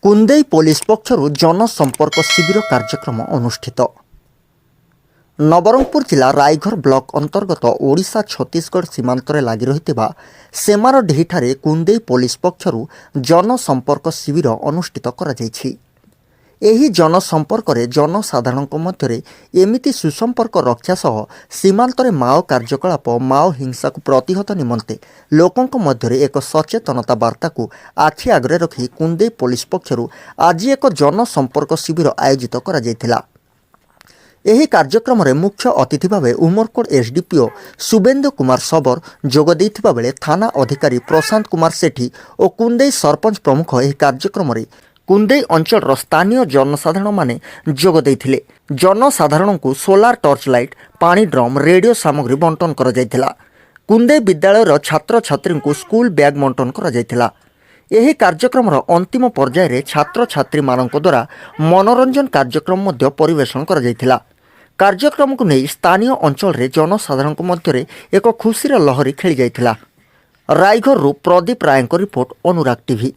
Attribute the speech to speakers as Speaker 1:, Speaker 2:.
Speaker 1: कुंदेई police पक्षरु जनसंपर्क शिविर कार्यक्रम अनुष्ठित। नवरंगपुर जिला रायघर ब्लॉक अंतर्गत ओडिशा छत्तीसगढ़ सीमांत लगी रही सेमारडीही कुंदेई पुलिस पक्षरु जनसंपर्क शिविर अनुष्ठित करा जायछि। एही जनसंपर्क रे जनसाधारण मध्य एमिति सुसंपर्क रक्षा सह सीमांत माओ कार्यकलाप माओ हिंसा को प्रतिहत निमंते लोकंक मध्य एक सचेतनता वार्ता को आखि आगरे रखी कुंदेई पुलिस पक्षरु आज एक जनसंपर्क शिविर आयोजित करा जायथिला। एही कार्यक्रम रे मुख्य अतिथि भावे उमरकोट एसडीपीओ शुभेन्दु कुमार सबर जोग देइथिबा बेले थाना अधिकारी प्रशांत कुमार सेठी और कुंदेई सरपंच प्रमुख एही कार्यक्रम रे कुंदेई अंचल स्थानीय जनसाधारण माने जोग देइथिले। जनसाधारण को सोलार टॉर्च लाइट पानी ड्रम रेडियो सामग्री बंटन करा जायथिला। कुंदेई विद्यालय छात्र छात्री को स्कूल बैग बंटन करा जायथिला। एही कार्यक्रम अंतिम पर्याय छात्र छात्री मानक द्वारा मनोरंजन कार्यक्रम मध्य परिवेषण करा जायथिला। कार्यक्रम को नहीं स्थानीय अंचल रे जनसाधारण मध्य एक खुशीर लहरी खेली जायथिला। रायघर प्रदीप राय रिपोर्ट अनुराग टीवी।